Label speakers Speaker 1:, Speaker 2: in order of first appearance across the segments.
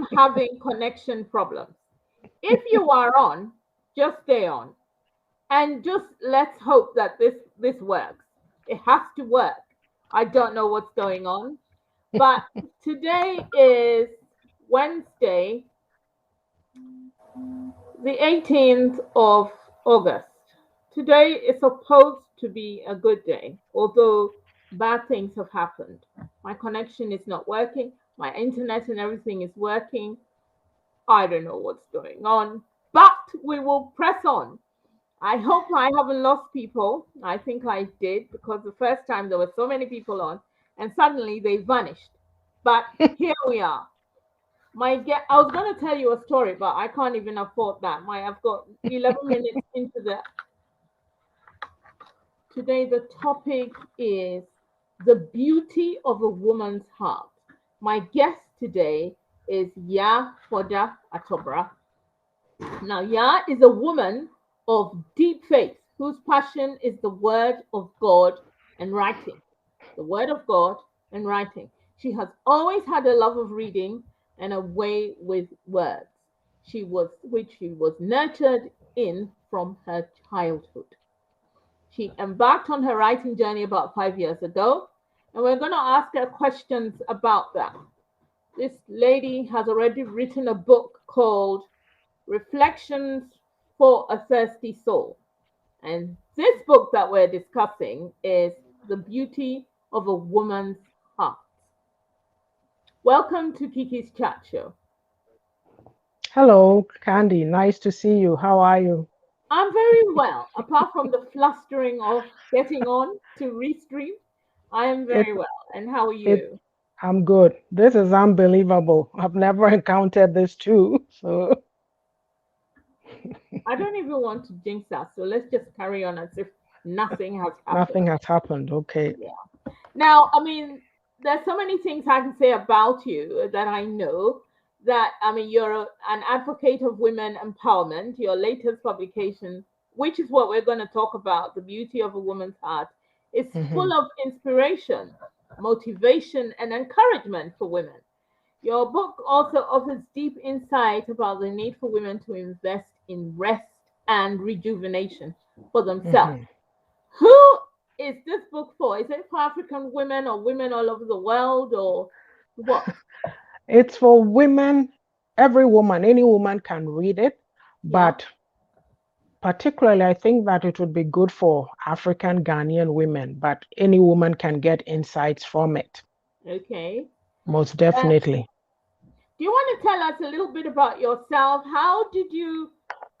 Speaker 1: having connection problems. If you are on, just stay on. And just let's hope that this works. It has to work. I don't know what's going on, but today is Wednesday, the 18th of August. Today is supposed to be a good day, although bad things have happened. My connection is not working, my internet and everything is working. I don't know what's going on, but we will press on. I hope I haven't lost people. I think I did because the first time there were so many people on and suddenly they vanished. But here we are. I was going to tell you a story, but I can't even afford that. I've got 11 minutes into the. Today, the topic is the beauty of a woman's heart. My guest today is Ya Foda Atobra. Now, Ya is a woman of deep faith whose passion is the word of God and writing. The word of God and writing. She has always had a love of reading and a way with words. She was nurtured in from her childhood. She embarked on her writing journey about 5 years ago, and we're going to ask her questions about that. This lady has already written a book called Reflections for a Thirsty Soul. And this book that we're discussing is The Beauty of a Woman's Heart. Welcome to Kiki's Chat Show.
Speaker 2: Hello, Candy. Nice to see you. How are you?
Speaker 1: I'm very well, apart from the flustering of getting on to restream. I am
Speaker 2: It
Speaker 1: very well. And how are
Speaker 2: it
Speaker 1: you?
Speaker 2: I'm good. This is unbelievable. I've never encountered this too. So
Speaker 1: I don't even want to jinx us, so let's just carry on as if nothing has happened.
Speaker 2: nothing has happened. Okay.
Speaker 1: Yeah. Now, I mean, there's so many things I can say about you that I know that, I mean, an advocate of women empowerment. Your latest publication, which is what we're going to talk about, The Beauty of a Woman's Heart, is
Speaker 2: hmm
Speaker 1: full of inspiration, motivation, and encouragement for women. Your book also offers deep insight about the need for women to invest in rest and rejuvenation for themselves.
Speaker 2: hmm
Speaker 1: Who is this book for? Is it for African women or women all over the world or what?
Speaker 2: It's for women. Every woman, any woman can read it,
Speaker 1: Yeah.
Speaker 2: but particularly, I think that it would be good for African Ghanaian women, but any woman can get insights from it.
Speaker 1: Okay.
Speaker 2: Most
Speaker 1: Uh,
Speaker 2: definitely.
Speaker 1: do you want to tell us a little bit about yourself? How did you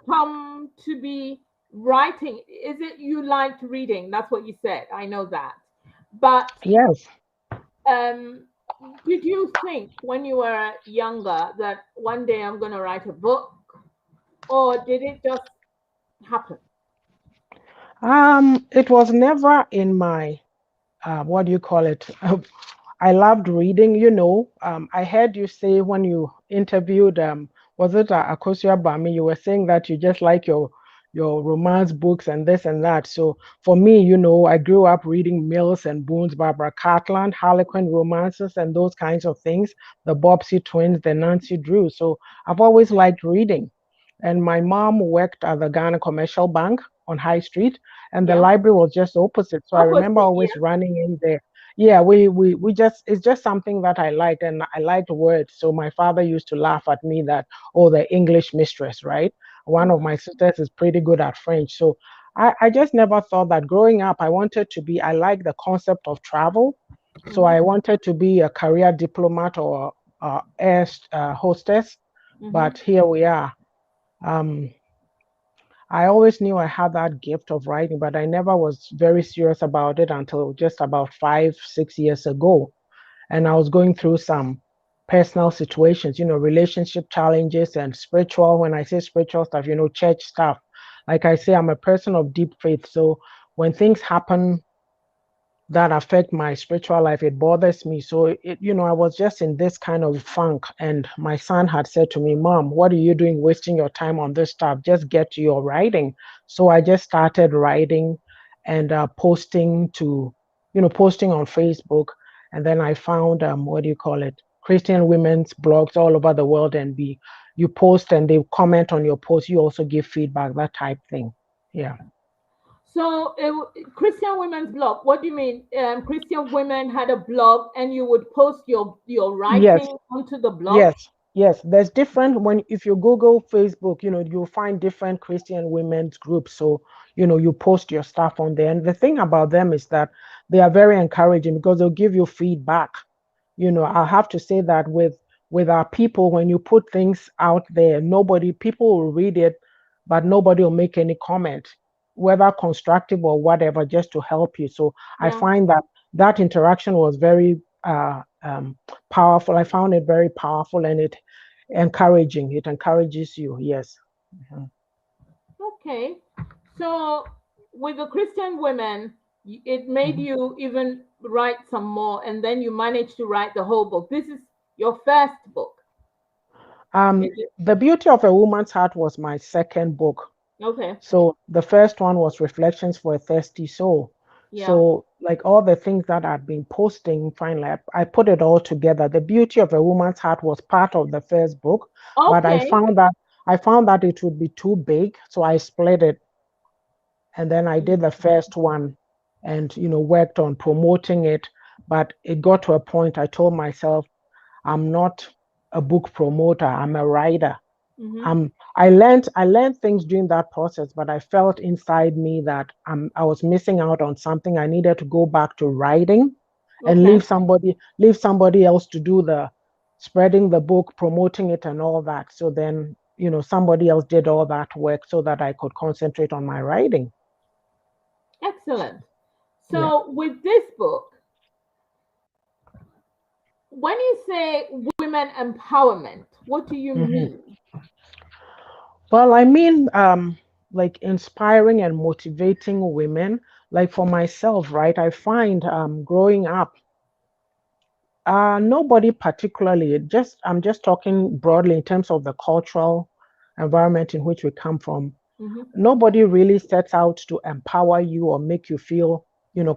Speaker 1: come to be writing? Is it you liked reading? That's what you said. I know that. But
Speaker 2: Yes.
Speaker 1: um, did you think when you were younger that one day I'm going to write a book, or did it just happen?
Speaker 2: It was never in my what do you call it? I loved reading. I heard you say when you interviewed, was it Akosia Bami? You were saying that you just like your romance books and this and that. So for me, I grew up reading Mills and Boon's Barbara Cartland, Harlequin romances, and those kinds of things. The Bobbsey twins, the Nancy Drew. So I've always liked reading. And my mom worked at the Ghana Commercial Bank on High Street, and the
Speaker 1: Yeah.
Speaker 2: library was just opposite. So I remember
Speaker 1: Opposite.
Speaker 2: always running in there. Yeah, we just it's just something that I liked, and I liked words. So my father used to laugh at me that, oh, the English mistress, right? One of
Speaker 1: Yeah.
Speaker 2: my sisters is pretty good at French. So I just never thought that growing up I wanted to be, I like the concept of travel. So
Speaker 1: Mm-hmm.
Speaker 2: I wanted to be a career diplomat or air hostess,
Speaker 1: Mm-hmm.
Speaker 2: but here we are. Um, I always knew I had that gift of writing, but I never was very serious about it until just about 5, 6 years ago. And I was going through some personal situations, relationship challenges and spiritual. When I say spiritual stuff, church stuff. Like I say, I'm a person of deep faith. So when things happen that affect my spiritual life, it bothers me. So I was just in this kind of funk, and my son had said to me, Mom, what are you doing wasting your time on this stuff? Just get to your writing. So I just started writing and posting on Facebook. And then I found what do you call it, Christian women's blogs all over the world, and you post and they comment on your post. You also give feedback, that type thing. Yeah.
Speaker 1: So, Christian women's blog. What do you mean? Christian women had a blog, and you would post your
Speaker 2: Yes.
Speaker 1: writing onto the blog.
Speaker 2: Yes, yes. There's different when if you Google Facebook, you'll find different Christian women's groups. So, you post your stuff on there. And the thing about them is that they are very encouraging because they'll give you feedback. I have to say that with our people, when you put things out there, people will read it, but nobody will make any comment, whether constructive or whatever, just to help you. So I
Speaker 1: Yeah.
Speaker 2: find that interaction was very powerful. I found it very powerful and it encouraging. It encourages you. Yes. Mhm.
Speaker 1: Okay. So, with the Christian women, it made
Speaker 2: Mhm.
Speaker 1: you even write some more, and then you managed to write the whole book. This is your first book,
Speaker 2: Um,
Speaker 1: is it?
Speaker 2: The Beauty of a Woman's Heart was my second book.
Speaker 1: Okay.
Speaker 2: So the first one was Reflections for a Thirsty Soul.
Speaker 1: Yeah.
Speaker 2: So like all the things that I'd been posting, finally I put it all together. The Beauty of a Woman's Heart was part of the first book, but
Speaker 1: Okay.
Speaker 2: I found that it would be too big, so I split it, and then I did the first one and worked on promoting it. But it got to a point I told myself, I'm not a book promoter, I'm a writer.
Speaker 1: Mm-hmm.
Speaker 2: I learned things during that process, but I felt inside me that I was missing out on something. I needed to go back to writing and
Speaker 1: Okay.
Speaker 2: leave somebody else to do the spreading the book, promoting it, and all that. So then, somebody else did all that work so that I could concentrate on my writing.
Speaker 1: Excellent.
Speaker 2: Yeah.
Speaker 1: So, with this book, when you say women empowerment, what do you
Speaker 2: Mhm.
Speaker 1: mean?
Speaker 2: Well, I mean, like inspiring and motivating women. Like for myself, right? I find growing up, nobody particularly, I'm just talking broadly in terms of the cultural environment in which we come from.
Speaker 1: Mm-hmm.
Speaker 2: Nobody really sets out to empower you or make you feel,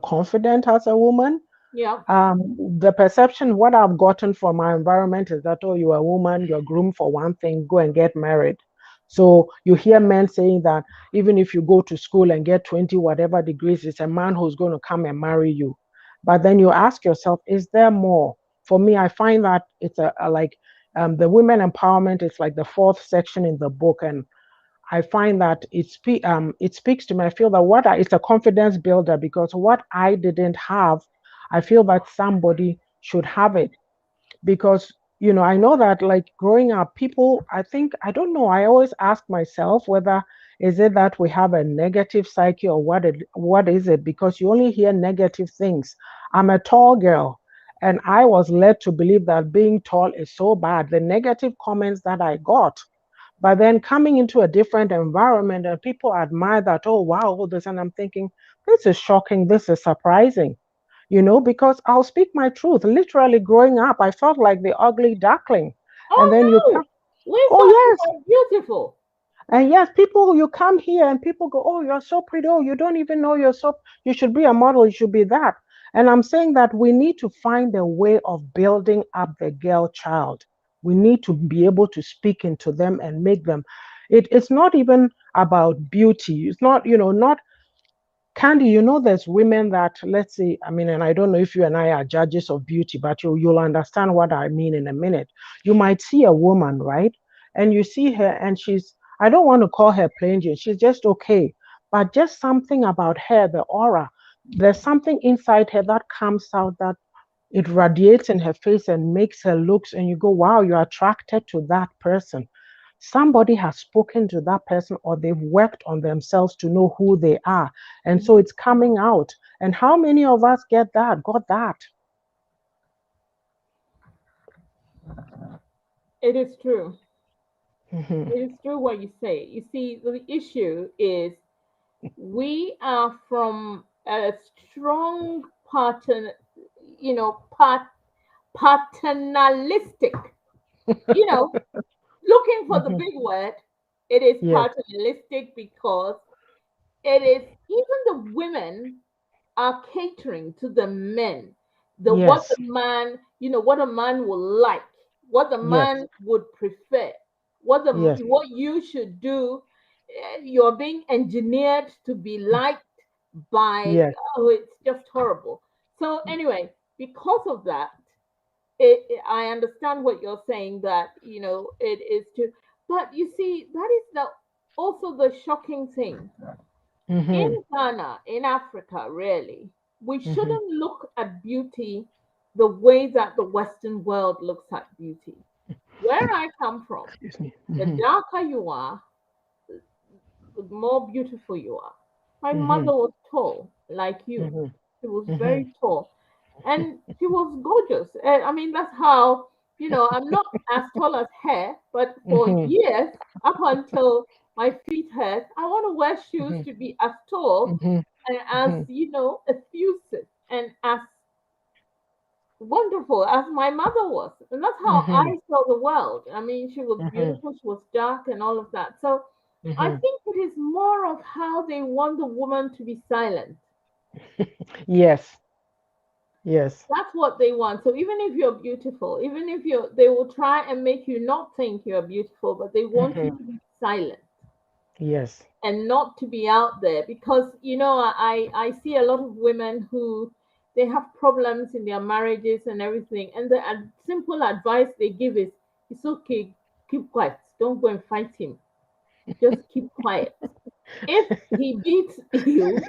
Speaker 2: confident as a woman.
Speaker 1: Yeah.
Speaker 2: The perception, what I've gotten from my environment is that, oh, you're a woman, you're groomed for one thing, go and get married. So you hear men saying that even if you go to school and get 20 whatever degrees, it's a man who's going to come and marry you. But then you ask yourself, is there more? For me, I find that it's like the women empowerment is like the fourth section in the book, and I find that it speaks to me. I feel that it's a confidence builder because what I didn't have, I feel that somebody should have it because I know that like growing up, people, I think, I don't know, I always ask myself whether is it that we have a negative psyche or what is it, because you only hear negative things. I'm a tall girl, and I was led to believe that being tall is so bad. The negative comments that I got, but then coming into a different environment and people admire that, oh, wow, all this. And I'm thinking, this is shocking. This is surprising, because I'll speak my truth. Literally growing up, I felt like the ugly duckling. And then you
Speaker 1: Oh
Speaker 2: come,
Speaker 1: no, we
Speaker 2: oh,
Speaker 1: thought you
Speaker 2: yes.
Speaker 1: were beautiful.
Speaker 2: And yes, people, you come here and people go, oh, you're so pretty. Oh, you don't even know you should be a model. You should be that. And I'm saying that we need to find a way of building up the girl child. We need to be able to speak into them and make them. It's not even about beauty. It's not, not Candy, there's women that, let's say, I mean, and I don't know if you and I are judges of beauty, but you'll understand what I mean in a minute. You might see a woman, right? And you see her, and I don't want to call her plain Jane, she's just okay. But just something about her, the aura, there's something inside her that comes out that it radiates in her face and makes her looks, and you go, wow, you're attracted to that person. Somebody has spoken to that person or they've worked on themselves to know who they are. And so
Speaker 1: Mhm.
Speaker 2: it's coming out. And how many of us got that?
Speaker 1: It is true.
Speaker 2: Mhm.
Speaker 1: It is true what you say. You see, the issue is we are from a strong part paternalistic, you know, looking for the
Speaker 2: Mhm.
Speaker 1: big word. It is
Speaker 2: Yes.
Speaker 1: paternalistic because it is even the women are catering to the men. what the
Speaker 2: Yes.
Speaker 1: man, what a man will like, what the
Speaker 2: Yes.
Speaker 1: man would prefer,
Speaker 2: Yes.
Speaker 1: what you should do. You're being engineered to be liked by,
Speaker 2: Yes.
Speaker 1: oh, it's just horrible. So anyway, because of that, I understand what you're saying, that it is to, but you see, that is also the shocking thing.
Speaker 2: Mm-hmm.
Speaker 1: In Ghana, in Africa, really, we
Speaker 2: Mm-hmm.
Speaker 1: shouldn't look at beauty the way that the Western world looks at beauty. Where I come from,
Speaker 2: Excuse me.
Speaker 1: the
Speaker 2: Mm-hmm.
Speaker 1: darker you are, the more beautiful you are. My
Speaker 2: Mm-hmm.
Speaker 1: mother was tall, like you.
Speaker 2: Mm-hmm.
Speaker 1: She was
Speaker 2: Mm-hmm.
Speaker 1: very tall, and she was gorgeous. I mean, that's how, I'm not as tall as her, but for
Speaker 2: Mm-hmm.
Speaker 1: years, up until my feet hurt, I want to wear shoes to be as tall
Speaker 2: Mm-hmm.
Speaker 1: and as,
Speaker 2: Mm-hmm.
Speaker 1: effusive and as wonderful as my mother was. And that's how
Speaker 2: Mm-hmm.
Speaker 1: I saw the world. I mean, she was
Speaker 2: Mm-hmm.
Speaker 1: beautiful, she was dark, and all of that. So I
Speaker 2: Mm-hmm.
Speaker 1: think it is more of how they want the woman to be silent.
Speaker 2: Yes. Yes.
Speaker 1: That's what they want. So even if you're beautiful, even if they will try and make you not think you're beautiful, but they want
Speaker 2: Mm-hmm.
Speaker 1: you to be silent
Speaker 2: Yes.
Speaker 1: and not to be out there, because I see a lot of women who they have problems in their marriages and everything, and the simple advice they give is, it's okay, keep quiet, don't go and fight him, just keep quiet. If he beats you,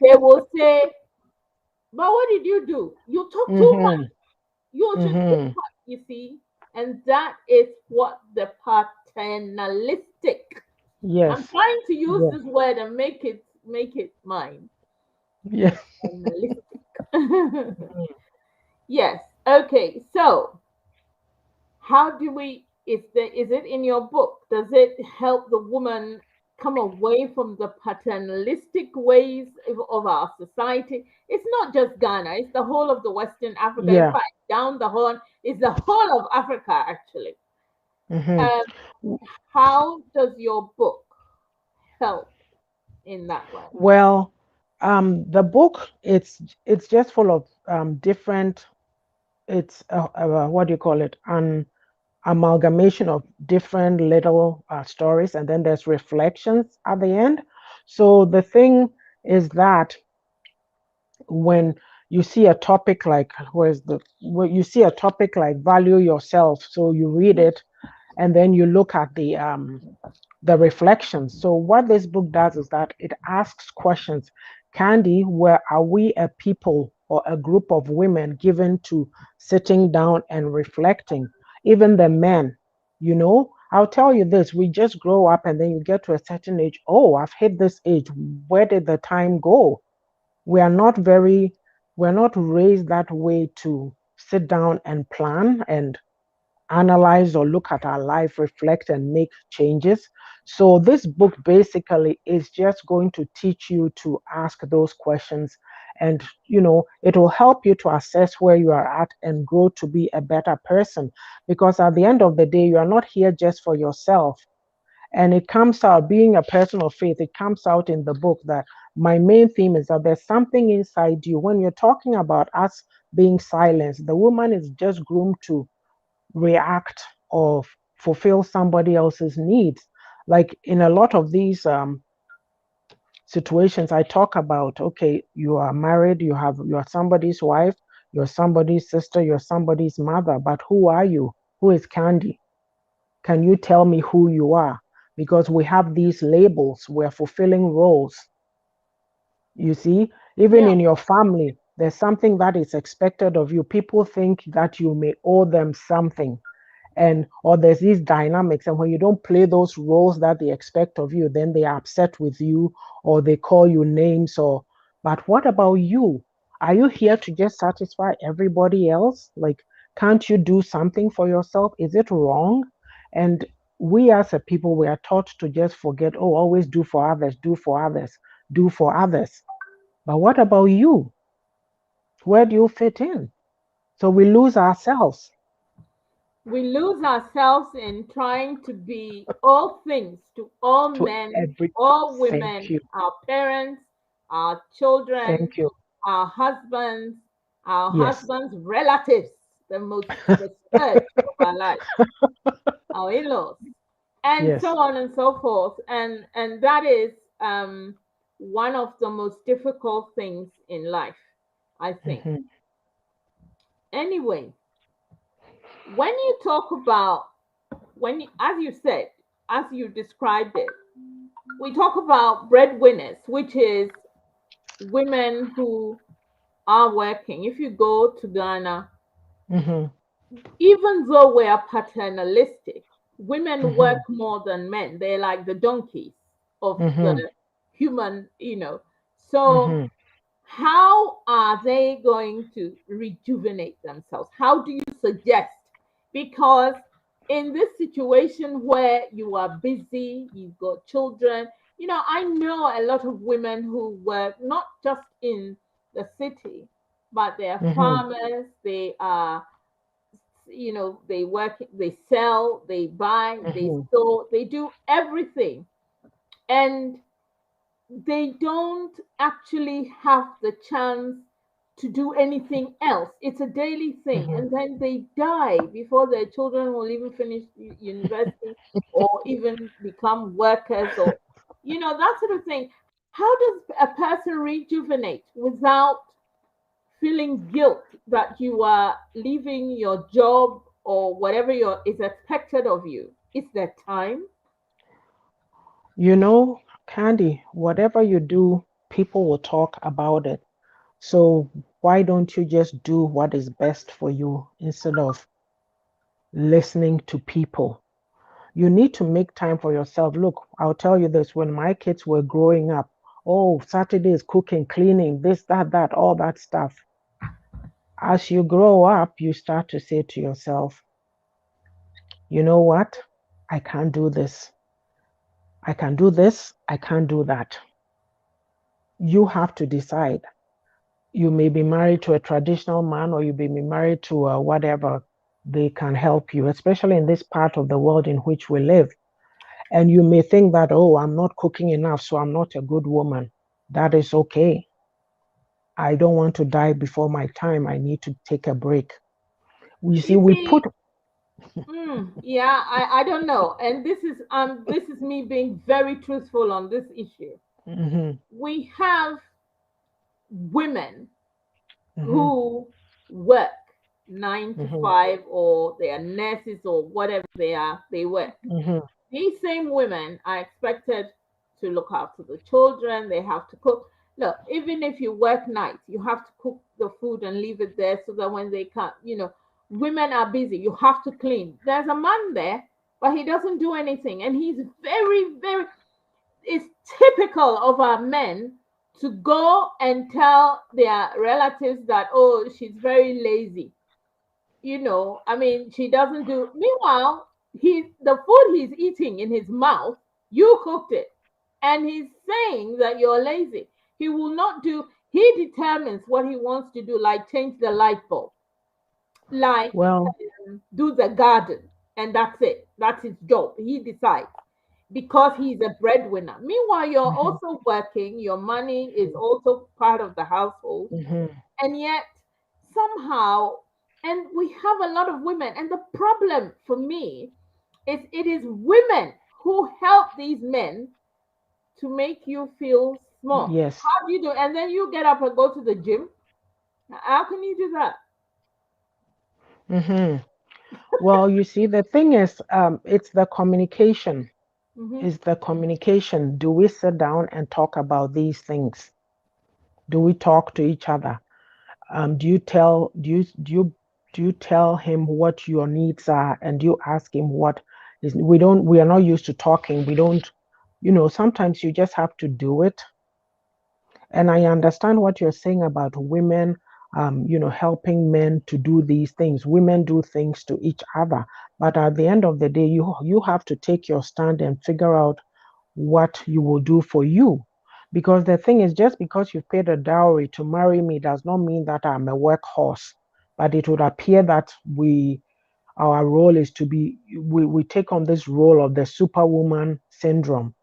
Speaker 1: they will say, but what did you do? You talk too much.
Speaker 2: Mm-hmm.
Speaker 1: You should keep
Speaker 2: Mm-hmm.
Speaker 1: quiet, you see. And that is what the paternalistic, I'm
Speaker 2: Yes.
Speaker 1: trying to use
Speaker 2: Yes.
Speaker 1: this word and make it mine.
Speaker 2: Yes.
Speaker 1: Paternalistic. Yes. Okay. So how do we, is it in your book? Does it help the woman come away from the paternalistic ways of our society? It's not just Ghana, it's the whole of the Western Africa. In
Speaker 2: Yeah.
Speaker 1: fact, down the horn is the whole of Africa, actually.
Speaker 2: Mm-hmm.
Speaker 1: Um, how does your book help in that way?
Speaker 2: Well, the book, it's just full of different. It's what do you call it? An amalgamation of different little stories, and then there's reflections at the end. So the thing is that when you see a topic like when you see a topic like value yourself, so you read it and then you look at the reflections. So what this book does is that it asks questions. Candy, where are we a people or a group of women given to sitting down and reflecting? Even the men, I'll tell you this, we just grow up and then you get to a certain age. Oh, I've hit this age. Where did the time go? We are not very, we're not raised that way to sit down and plan and analyze or look at our life, reflect, and make changes. So, this book basically is just going to teach you to ask those questions. And, it will help you to assess where you are at and grow to be a better person. Because at the end of the day, you are not here just for yourself. And it comes out, being a person of faith, it comes out in the book that my main theme is that there's something inside you. When you're talking about us being silenced, the woman is just groomed to react or fulfill somebody else's needs. Like in a lot of these situations, I talk about, okay, you are married, you are somebody's wife, you're somebody's sister, you're somebody's mother, but who are you? Who is Candy? Can you tell me who you are? Because we have these labels, we're fulfilling roles. You see, even
Speaker 1: Yeah.
Speaker 2: in your family, there's something that is expected of you. People think that you may owe them something, and or there's these dynamics, and when you don't play those roles that they expect of you, then they are upset with you or they call you names. Or but what about you? Are you here to just satisfy everybody else? Like, can't you do something for yourself? Is it wrong? And we as a people, we are taught to just forget, oh, always do for others, do for others, do for others. But what about you? Where do you fit in? So we lose ourselves.
Speaker 1: We lose ourselves in trying to be all things to all
Speaker 2: To
Speaker 1: men,
Speaker 2: every
Speaker 1: all
Speaker 2: Thank
Speaker 1: women,
Speaker 2: you.
Speaker 1: our parents, our children,
Speaker 2: Thank you.
Speaker 1: our husbands, our
Speaker 2: Yes.
Speaker 1: husband's relatives, the scourge of our life, our in-laws, and
Speaker 2: Yes.
Speaker 1: so on and so forth. And that is one of the most difficult things in life, I think.
Speaker 2: Mhm.
Speaker 1: Anyway, when you talk about as you said, as you described it, we talk about breadwinners, which is women who are working. If you go to Ghana,
Speaker 2: Mhm.
Speaker 1: even though we are paternalistic, women work
Speaker 2: Mhm.
Speaker 1: more than men. They're like the donkeys of the
Speaker 2: Mhm.
Speaker 1: human. So
Speaker 2: Mhm.
Speaker 1: how are they going to rejuvenate themselves? How do you suggest? Because in this situation where you are busy, you've got children, I know a lot of women who work not just in the city, but they are
Speaker 2: Mhm.
Speaker 1: farmers, they are, they work, they sell, they buy, they
Speaker 2: Mhm.
Speaker 1: store, they do everything. And they don't actually have the chance to do anything else. It's a daily thing.
Speaker 2: Mhm.
Speaker 1: And then they die before their children will even finish university or even become workers or, that sort of thing. How does a person rejuvenate without feeling guilt that you are leaving your job or whatever is expected of you? Is there time?
Speaker 2: You know, Candy, whatever you do, people will talk about it. So why don't you just do what is best for you instead of listening to people? You need to make time for yourself. Look, I'll tell you this, when my kids were growing up, oh, Saturdays cooking, cleaning, this, that, all that stuff. As you grow up, you start to say to yourself, you know what? I can't do this. I can do this. I can't do that. You have to decide. You may be married to a traditional man or you may be married to a whatever. They can help you, especially in this part of the world in which we live. And you may think that, oh, I'm not cooking enough, so I'm not a good woman. That is okay. I don't want to die before my time. I need to take a break. You see,
Speaker 1: You
Speaker 2: we
Speaker 1: see,
Speaker 2: put.
Speaker 1: yeah, I don't know. And this is me being very truthful on this issue.
Speaker 2: Mhm,
Speaker 1: We have women
Speaker 2: mhm,
Speaker 1: who work nine to
Speaker 2: mhm,
Speaker 1: five or they are nurses or whatever they are, they work.
Speaker 2: mhm,
Speaker 1: These same women are expected to look after the children, they have to cook. Look, even if you work nights, you have to cook the food and leave it there so that when they can't, women are busy. You have to clean. There's a man there, but he doesn't do anything. And he's very, very, it's typical of our men to go and tell their relatives that, oh, she's very lazy. I mean, she doesn't do. Meanwhile, the food he's eating in his mouth, you cooked it, and he's saying that you're lazy. He will not do. He determines what he wants to do, like change the light bulb, like
Speaker 2: well,
Speaker 1: do the garden, and that's it. That's his job. He decides because he's a breadwinner. Meanwhile, you're
Speaker 2: mhm,
Speaker 1: also working. Your money is also part of the household,
Speaker 2: mhm,
Speaker 1: and yet somehow, and we have a lot of women, and the problem for me is it is women who help these men to make you feel small.
Speaker 2: yes.
Speaker 1: How do you do? And then you get up and go to the gym. How can you do that?
Speaker 2: Mhm. Well, you see, the thing is, it's the communication.
Speaker 1: Hmm.
Speaker 2: Is the communication. Do we sit down and talk about these things? Do we talk to each other? Do you tell him what your needs are, and do you ask him what is? We are not used to talking. We don't, sometimes you just have to do it. And I understand what you're saying about women, helping men to do these things. Women do things to each other, but at the end of the day, you have to take your stand and figure out what you will do for you. Because the thing is, just because you've paid a dowry to marry me does not mean that I'm a workhorse. But it would appear that our role is to be, we take on this role of the superwoman syndrome.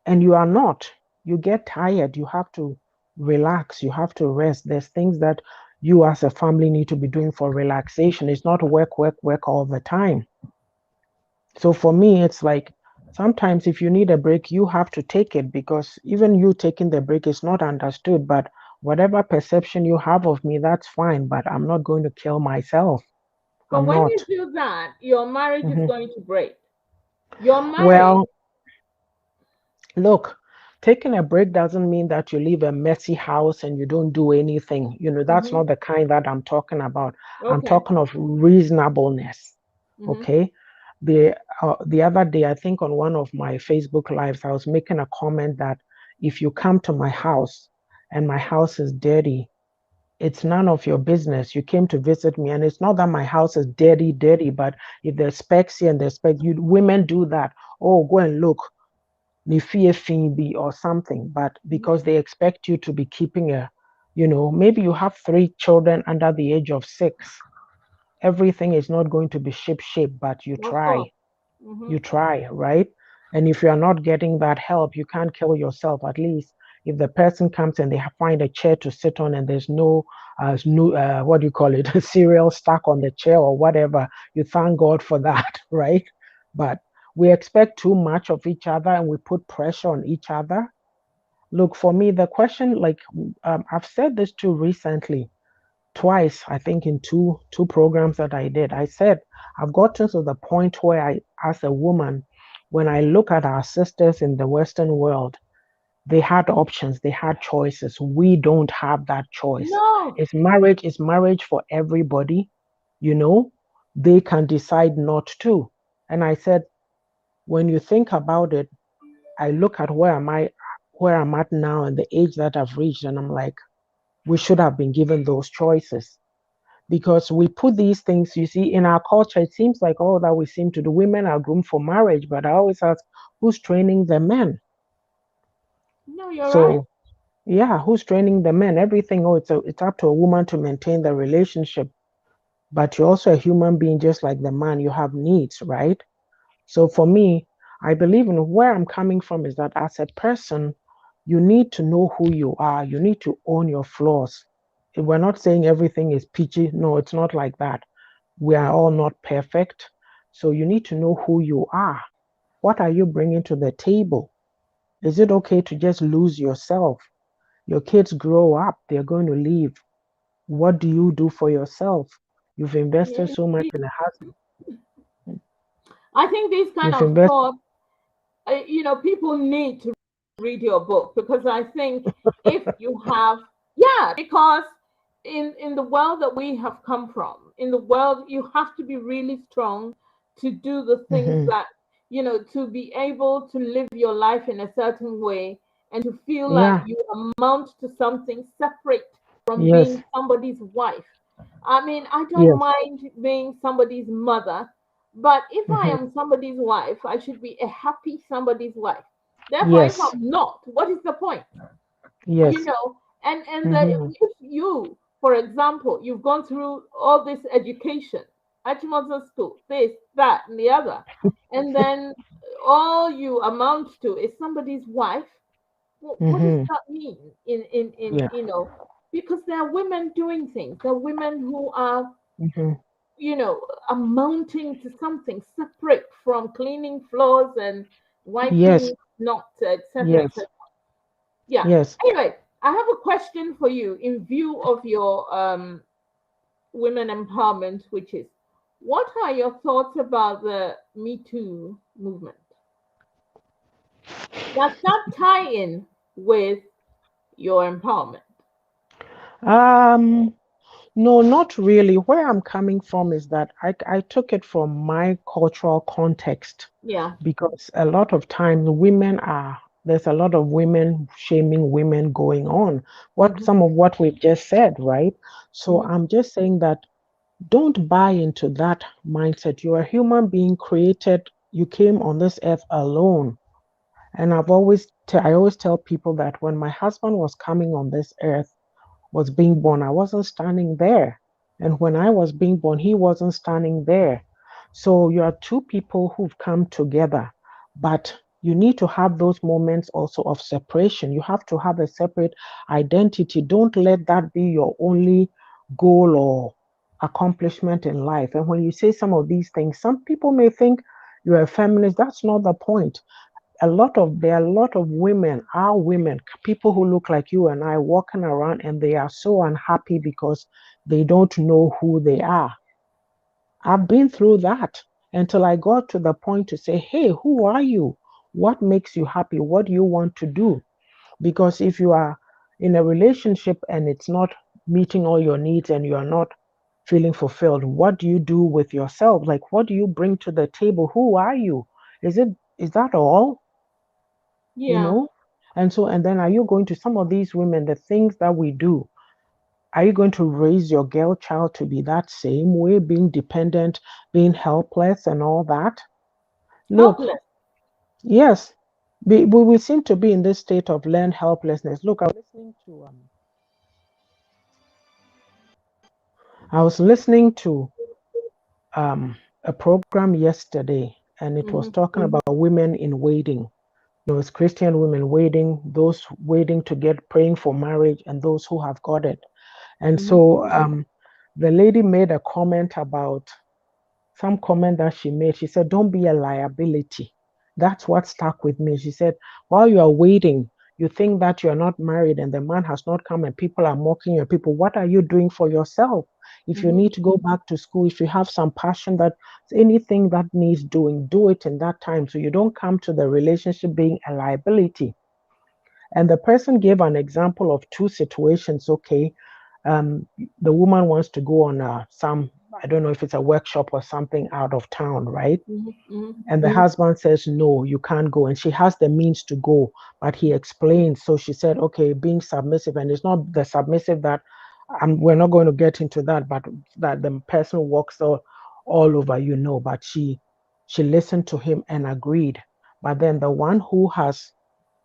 Speaker 2: And you are not. You get tired. You have to relax. You have to rest. There's things that you as a family need to be doing for relaxation. It's not work, work, work all the time. So for me, it's like sometimes if you need a break, you have to take it, because even you taking the break is not understood. But whatever perception you have of me, that's fine. But I'm not going to kill myself.
Speaker 1: But
Speaker 2: I'm
Speaker 1: when you
Speaker 2: not.
Speaker 1: do that, your marriage is
Speaker 2: Mhm.
Speaker 1: going to break. Your marriage,
Speaker 2: Well, look, taking a break doesn't mean that you leave a messy house and you don't do anything. That's
Speaker 1: hmm
Speaker 2: not the kind that I'm talking about. I'm
Speaker 1: okay.
Speaker 2: talking of reasonableness.
Speaker 1: hmm
Speaker 2: Okay. The other day, I think on one of my Facebook lives, I was making a comment that if you come to my house and my house is dirty, it's none of your business. You came to visit me, and it's not that my house is dirty, dirty, but if there's specks here and there's specks, you women do that. Oh, go and look, Nifie Finbi or something, but
Speaker 1: hmm
Speaker 2: because they expect you to be keeping maybe you have 3 children under the age of 6. Everything is not going to be ship shape, but you
Speaker 1: Of course.
Speaker 2: try.
Speaker 1: hmm
Speaker 2: You try, right? And if you are not getting that help, you can't kill yourself. At least if the person comes and they find a chair to sit on and there's what do you call it, a cereal stuck on the chair or whatever, you thank God for that, right? But we expect too much of each other and we put pressure on each other. Look, for me, the question, like, I've said this too recently, twice, I think in two programs that I did. I said I've gotten to the point where as a woman, when I look at our sisters in the Western world, they had options, they had choices. We don't have that choice.
Speaker 1: No,
Speaker 2: Is marriage for everybody, you know? They can decide not to. And I said, when you think about it, I look at where I'm at now and the age that I've reached, and I'm like, we should have been given those choices, because we put these things, you see, in our culture. It seems like all that we seem to do, women are groomed for marriage, but I always ask, who's training the men?
Speaker 1: no, you're right.
Speaker 2: So yeah, who's training the men? Everything, oh, it's up to a woman to maintain the relationship, but you're also a human being just like the man. You have needs, right? So for me, I believe in where I'm coming from is that as a person, you need to know who you are. You need to own your flaws. We're not saying everything is peachy. No, it's not like that. We are all not perfect. So you need to know who you are. What are you bringing to the table? Is it okay to just lose yourself? Your kids grow up, they're going to leave. What do you do for yourself? You've invested
Speaker 1: Yeah,
Speaker 2: so much in a husband.
Speaker 1: I think these kind
Speaker 2: You've
Speaker 1: of
Speaker 2: invested.
Speaker 1: thoughts, people need to read your book, because I think if you have, yeah, because in the world that we have come from, in the world, you have to be really strong to do the things
Speaker 2: Mhm.
Speaker 1: that, to be able to live your life in a certain way and to feel like
Speaker 2: Yeah.
Speaker 1: you amount to something separate from
Speaker 2: Yes.
Speaker 1: being somebody's wife. I mean, I don't
Speaker 2: Yes.
Speaker 1: mind being somebody's mother, but if I
Speaker 2: Mhm.
Speaker 1: am somebody's wife, I should be a happy somebody's wife. Therefore, if
Speaker 2: Yes.
Speaker 1: I'm not, what is the point? You
Speaker 2: Yes.
Speaker 1: know,
Speaker 2: Mhm.
Speaker 1: if you, for example, you've gone through all this education, Achimota school, this, that, and the other, and then all you amount to is somebody's wife, what does
Speaker 2: Mhm.
Speaker 1: that mean in
Speaker 2: Yeah.
Speaker 1: because there are women doing things. There are women who are,
Speaker 2: Mhm.
Speaker 1: amounting to something separate from cleaning floors and
Speaker 2: Yes.
Speaker 1: wiping knots, etc.,
Speaker 2: Yes.
Speaker 1: etc. Yeah.
Speaker 2: Yes.
Speaker 1: Anyway, I have a question for you in view of your women empowerment, which is, what are your thoughts about the Me Too movement? Does that tie in with your empowerment?
Speaker 2: Um. No, not really. Where I'm coming from is that I took it from my cultural context,
Speaker 1: Yeah.
Speaker 2: because a lot of times there's a lot of women shaming women going on.
Speaker 1: hmm
Speaker 2: Some of what we've just said, right? So
Speaker 1: hmm
Speaker 2: I'm just saying that don't buy into that mindset. You're a human being created, you came on this earth alone. And I always tell people that when my husband was coming on this earth, was being born, I wasn't standing there. And when I was being born, he wasn't standing there. So you are two people who've come together, but you need to have those moments also of separation. You have to have a separate identity. Don't let that be your only goal or accomplishment in life. And when you say some of these things, some people may think you're a feminist. That's not the point. There are a lot of women, our women, people who look like you and I walking around and they are so unhappy because they don't know who they are. I've been through that until I got to the point to say, hey, who are you? What makes you happy? What do you want to do? Because if you are in a relationship and it's not meeting all your needs and you are not feeling fulfilled, what do you do with yourself? Like, what do you bring to the table? Who are you? Is that all? You
Speaker 1: Yeah.
Speaker 2: know? And then are you going to some of these women, the things that we do, are you going to raise your girl child to be that same way, being dependent, being helpless, and all that? Look,
Speaker 1: Helpless.
Speaker 2: yes, we seem to be in this state of learned helplessness. Look, I was listening to a program yesterday, and it was
Speaker 1: Mm-hmm.
Speaker 2: talking about women in waiting. It's Christian women waiting, those waiting to get praying for marriage, and those who have got it. And
Speaker 1: Mm-hmm.
Speaker 2: so the lady made a comment about some comment that she made. She said, don't be a liability. That's what stuck with me. She said, while you are waiting, you think that you're not married and the man has not come and people are mocking you. People, what are you doing for yourself? If you
Speaker 1: Mm-hmm.
Speaker 2: need to go back to school, if you have some passion that anything that needs doing, do it in that time. So you don't come to the relationship being a liability. And the person gave an example of two situations. Okay, um, the woman wants to go on some, I don't know if it's a workshop or something out of town, right?
Speaker 1: Mm-hmm.
Speaker 2: And the husband says, no, you can't go. And she has the means to go, but he explains. So she said, okay, being submissive. And it's not the submissive that we're not going to get into that, but that the person walks all over, but she listened to him and agreed. But then the one who has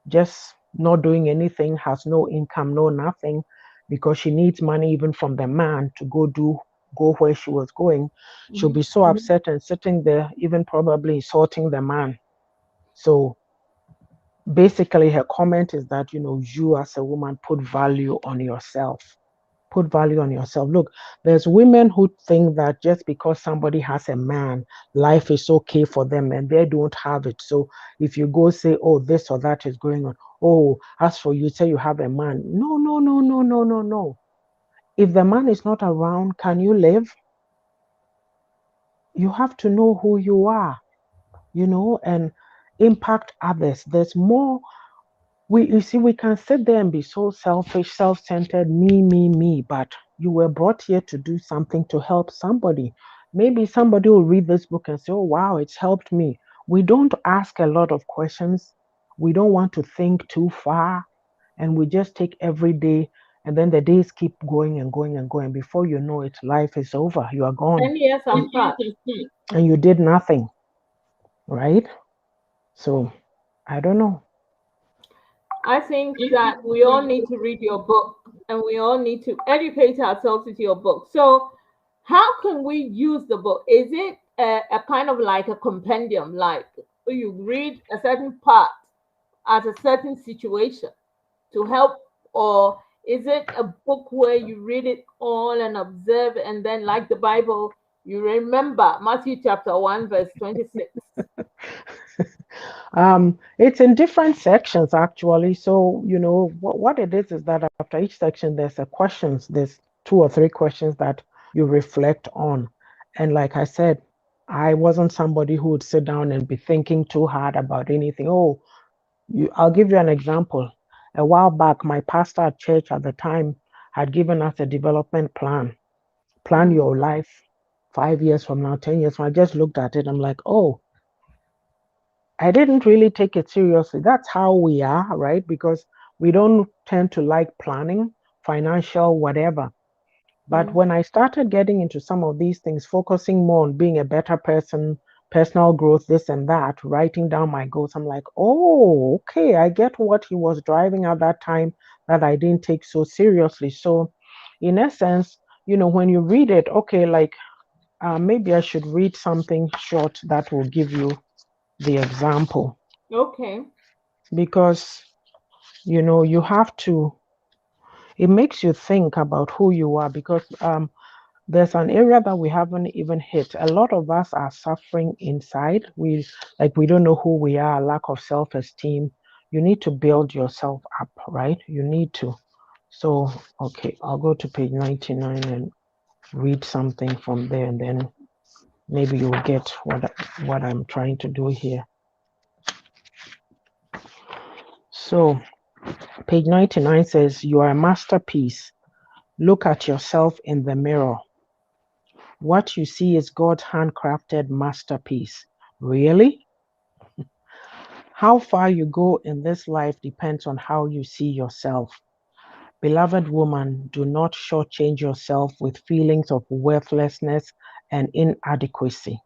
Speaker 2: just not doing anything, has no income, no nothing, because she needs money even from the man to go where she was going. She'll
Speaker 1: Mm-hmm.
Speaker 2: be so upset and sitting there, even probably insulting the man. So basically her comment is that, you as a woman put value on yourself. Put value on yourself. Look, there's women who think that just because somebody has a man, life is okay for them and they don't have it. So if you go say, oh, this or that is going on, oh, as for you, say you have a man. No, no, no, no, no, no, no. If the man is not around, can you live? You have to know who you are, and impact others. There's more. You see, we can sit there and be so selfish, self-centered, me, but you were brought here to do something to help somebody. Maybe somebody will read this book and say, oh, wow, it's helped me. We don't ask a lot of questions. We don't want to think too far. And we just take every day. And then the days keep going and going and going. Before you know it, life is over. You are gone.
Speaker 1: 10 years have passed.
Speaker 2: And you did nothing, right? So I don't know.
Speaker 1: I think that we all need to read your book and we all need to educate ourselves with your book. So, how can we use the book? Is it a kind of like a compendium, like you read a certain part at a certain situation to help, or is it a book where you read it all and observe, and then, like the Bible, you remember Matthew chapter 1, verse 26?
Speaker 2: It's in different sections actually. So, what it is that after each section, there's a questions, there's two or three questions that you reflect on. And like I said, I wasn't somebody who would sit down and be thinking too hard about anything. Oh, I'll give you an example. A while back, my pastor at church at the time had given us a development plan. Plan
Speaker 1: Mm-hmm.
Speaker 2: your life 5 years from now, 10 years from now. I just looked at it. I'm like, oh, I didn't really take it seriously. That's how we are, right? Because we don't tend to like planning, financial, whatever. But when I started getting into some of these things, focusing more on being a better person, personal growth, this and that, writing down my goals, I'm like, oh, okay, I get what he was driving at that time that I didn't take so seriously. So, in essence, when you read it, okay, like maybe I should read something short that will give you the example
Speaker 1: Okay.
Speaker 2: because you have to it makes you think about who you are, because there's an area that we haven't even hit. A lot of us are suffering inside. We don't know who we are, lack of self-esteem. You need to build yourself up, right? You need to. So, okay, I'll go to page 99 and read something from there, and then maybe you'll get what I'm trying to do here. So, page 99 says, "You are a masterpiece. Look at yourself in the mirror. What you see is God's handcrafted masterpiece." Really? How far you go in this life depends on how you see yourself. Beloved woman, do not shortchange yourself with feelings of worthlessness and inadequacy.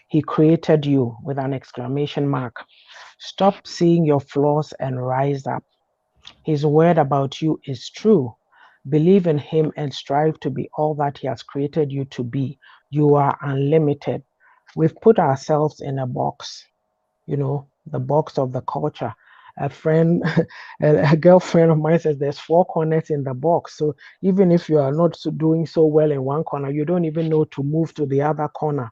Speaker 2: He created you with an exclamation mark. Stop seeing your flaws and rise up. His word about you is true. Believe in him and strive to be all that he has created you to be. You are unlimited. We've put ourselves in a box, the box of the culture. A friend, a girlfriend of mine says there's four corners in the box. So even if you are not doing so well in one corner, you don't even know to move to the other corner,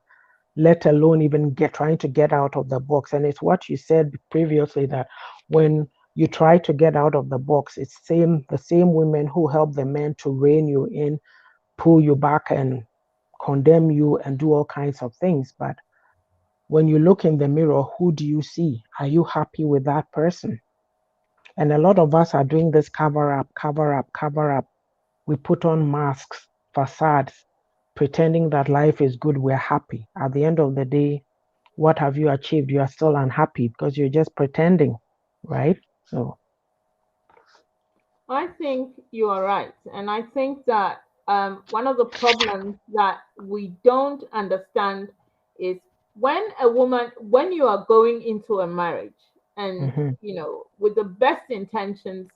Speaker 2: let alone even trying to get out of the box. And it's what you said previously, that when you try to get out of the box, it's the same women who help the men to rein you in, pull you back and condemn you and do all kinds of things. But when you look in the mirror, who do you see? Are you happy with that person? And a lot of us are doing this cover up, cover up, cover up. We put on masks, facades, pretending that life is good, we're happy. At the end of the day, what have you achieved? You are still unhappy because you're just pretending, right? So,
Speaker 1: I think you are right. And I think that one of the problems that we don't understand is when you are going into a marriage and,
Speaker 2: mhm,
Speaker 1: with the best intentions,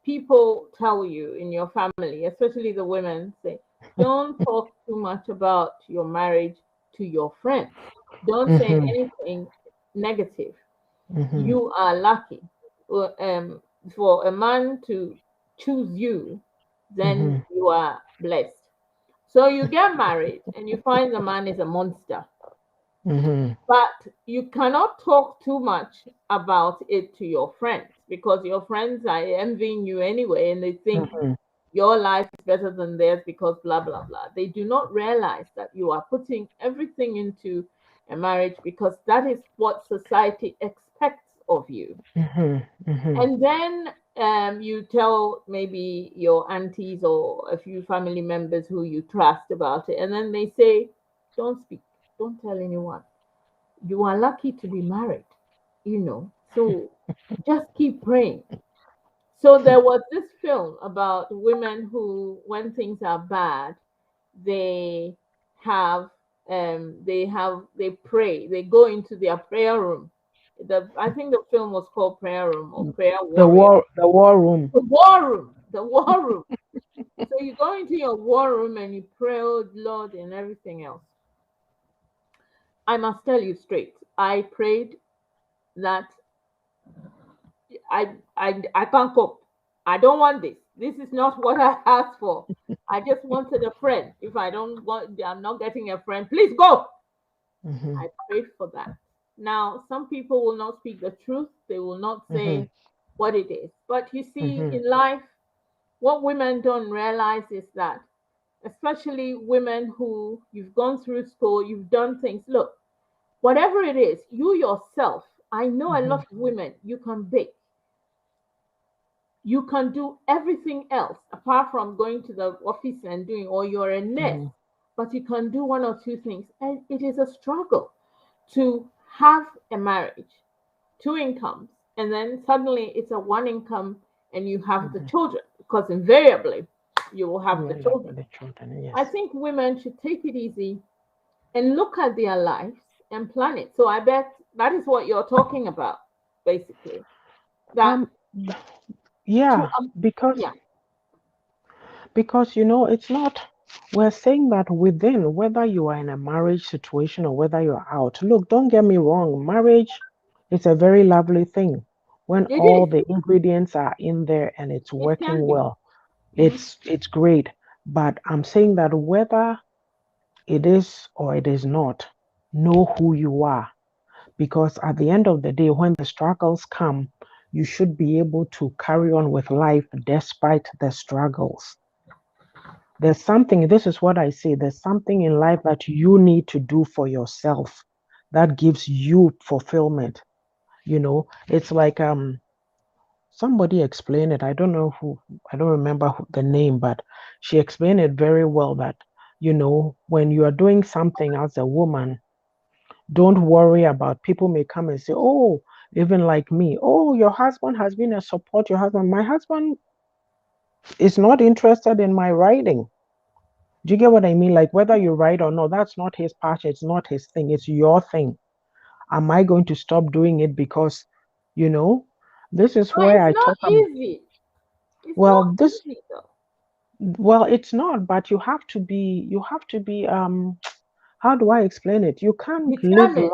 Speaker 1: people tell you in your family, especially the women, say, don't talk too much about your marriage to your friends. Don't say
Speaker 2: mhm,
Speaker 1: anything negative.
Speaker 2: mhm,
Speaker 1: You are lucky. For a man to choose you, then
Speaker 2: mhm,
Speaker 1: you are blessed. So you get married and you find the man is a monster.
Speaker 2: mhm,
Speaker 1: But you cannot talk too much about it to your friends because your friends are envying you anyway and they think
Speaker 2: mhm,
Speaker 1: your life is better than theirs because blah, blah, blah. They do not realize that you are putting everything into a marriage because that is what society expects of you.
Speaker 2: mhm, mhm,
Speaker 1: And then you tell maybe your aunties or a few family members who you trust about it, and then they say, don't speak, don't tell anyone. You are lucky to be married, so just keep praying. So there was this film about women who, when things are bad, they have they pray, they go into their prayer room. I think the film was called Prayer Room or Prayer Warrior.
Speaker 2: the war room.
Speaker 1: The war room. So you go into your war room and you pray, oh Lord, and everything else. I must tell you straight, I prayed that I can't cope. I don't want this. This is not what I asked for. I just wanted a friend. If I don't want, I'm not getting a friend. Please go.
Speaker 2: Mhm,
Speaker 1: I prayed for that. Now, some people will not speak the truth. They will not
Speaker 2: mhm,
Speaker 1: say what it is. But you see,
Speaker 2: mhm,
Speaker 1: in life, what women don't realize is that, especially women who you've gone through school, you've done things. Look, whatever it is, you yourself, I know a
Speaker 2: mhm,
Speaker 1: lot of women, you can bake. You can do everything else apart from going to the office and doing, or you're a nurse,
Speaker 2: mhm,
Speaker 1: but you can do one or two things. And it is a struggle to have a marriage, two incomes, and then suddenly it's a one income and you have the
Speaker 2: mhm.
Speaker 1: children because invariably you will have
Speaker 2: You
Speaker 1: the
Speaker 2: end up
Speaker 1: children.
Speaker 2: with the children,
Speaker 1: I
Speaker 2: yes.
Speaker 1: think women should take it easy and look at their lives and plan it. So I bet that is what you're talking about, basically. That
Speaker 2: Um,
Speaker 1: to
Speaker 2: yeah, because
Speaker 1: yeah,
Speaker 2: it's not, we're saying that within, whether you are in a marriage situation or whether you're out. Look, don't get me wrong, marriage is a very lovely thing when
Speaker 1: it
Speaker 2: all
Speaker 1: is.
Speaker 2: the ingredients are in there and it's
Speaker 1: It
Speaker 2: working
Speaker 1: can be.
Speaker 2: well. It's great. But I'm saying that whether it is or it is not, know who you are. Because at the end of the day, when the struggles come, you should be able to carry on with life despite the struggles. There's something, this is what I say, there's something in life that you need to do for yourself that gives you fulfillment. It's like somebody explained it. I don't know who, I don't remember the name, but she explained it very well that, when you are doing something as a woman, don't worry about people may come and say, oh, even like me, oh, your husband has been a support, your husband, my husband is not interested in my writing. Do you get what I mean? Like whether you write or not, that's not his passion, it's not his thing, it's your thing. Am I going to stop doing it because, you know, this is
Speaker 1: But
Speaker 2: where
Speaker 1: it's
Speaker 2: I
Speaker 1: not
Speaker 2: talk about,
Speaker 1: easy. It's not
Speaker 2: well, this,
Speaker 1: easy though.
Speaker 2: well, it's not, but you have to be, how do I explain it?
Speaker 1: Determined.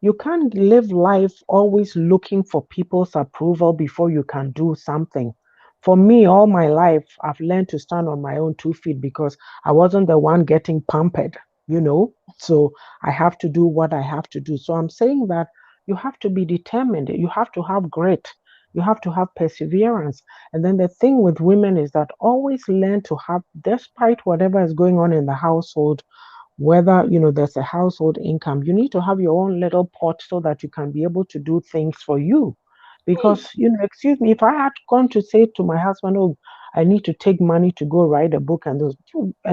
Speaker 2: You can't live life always looking for people's approval before you can do something. For me, all my life, I've learned to stand on my own 2 feet because I wasn't the one getting pampered, you know? So I have to do what I have to do. So I'm saying that you have to be determined. You have to have grit. You have to have perseverance. And then the thing with women is that always learn to have, despite whatever is going on in the household, whether there's a household income, you need to have your own little pot so that you can be able to do things for you.
Speaker 1: Hey,
Speaker 2: Because excuse me, if I had gone to say to my husband, oh, I need to take money to go write a book, and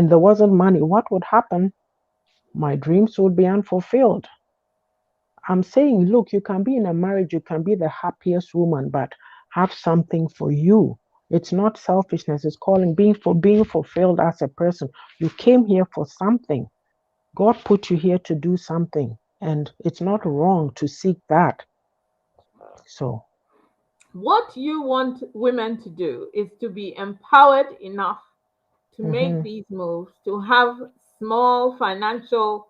Speaker 2: there wasn't money, what would happen? My dreams would be unfulfilled. I'm saying, look, you can be in a marriage, you can be the happiest woman, but have something for you. It's not selfishness, it's calling being fulfilled as a person. You came here for something. God put you here to do something, and it's not wrong to seek that. So,
Speaker 1: what you want women to do is to be empowered enough to make
Speaker 2: mhm.
Speaker 1: these moves, to have small financial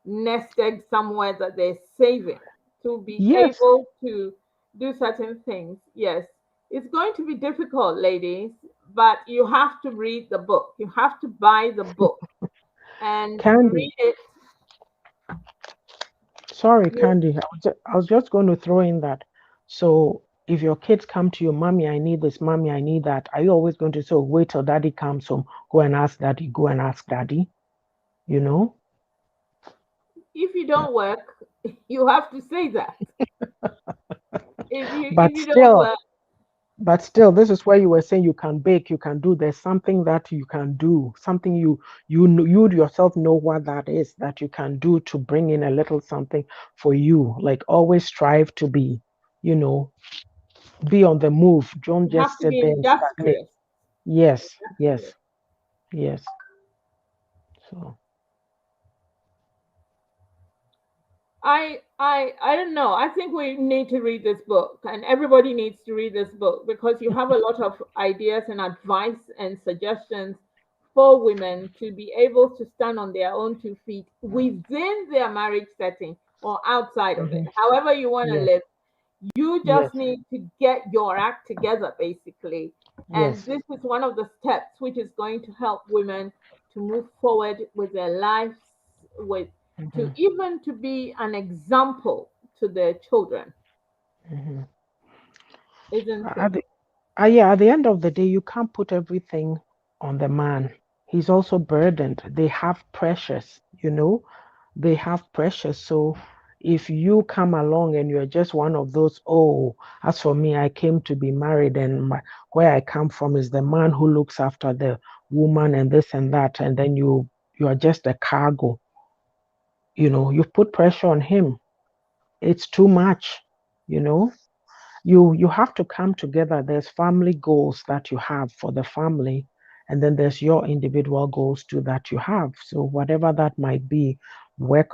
Speaker 1: nest egg somewhere that they're saving, to be
Speaker 2: Yes,
Speaker 1: able to do certain things. Yes, it's going to be difficult, ladies, but you have to read the book. You have to buy the book and
Speaker 2: Candy.
Speaker 1: read it.
Speaker 2: Sorry,
Speaker 1: You,
Speaker 2: Candy. I was just going to throw in that. So, if your kids come to you, Mommy, I need this, Mommy, I need that, are you always going to say, oh, wait till Daddy comes home, go and ask Daddy, go and ask Daddy? You know?
Speaker 1: if you don't work, you have to say that. If
Speaker 2: But
Speaker 1: you don't
Speaker 2: still,
Speaker 1: work,
Speaker 2: But still, this is where you were saying you can bake, you can do. There's something that you can do, something you yourself know what that is that you can do to bring in a little something for you. Like always strive to you know, be on the move. Don't
Speaker 1: you have
Speaker 2: just
Speaker 1: to
Speaker 2: sit
Speaker 1: be
Speaker 2: there and stagnate.
Speaker 1: industrious.
Speaker 2: Yes,
Speaker 1: Industrious.
Speaker 2: yes, yes. So,
Speaker 1: I don't know. I think we need to read this book, and everybody needs to read this book because you have a lot of ideas and advice and suggestions for women to be able to stand on their own 2 feet within their marriage setting or outside of it.
Speaker 2: mhm,
Speaker 1: However you want to
Speaker 2: yes,
Speaker 1: live, you
Speaker 2: yes,
Speaker 1: just need to get your act together, basically. And
Speaker 2: yes.
Speaker 1: this is one of the steps which is going to help women to move forward with their lives, with to
Speaker 2: Mhm,
Speaker 1: even to be an example to their children,
Speaker 2: mhm.
Speaker 1: isn't
Speaker 2: At
Speaker 1: it?
Speaker 2: the, yeah, at the end of the day, you can't put everything on the man. He's also burdened. They have pressures, they have pressures. So if you come along and you're just one of those, oh, as for me, I came to be married, and where I come from is the man who looks after the woman and this and that, and then you are just a cargo, you put pressure on him. It's too much, you know. You have to come together. There's family goals that you have for the family, and then there's your individual goals too that you have. So whatever that might be, work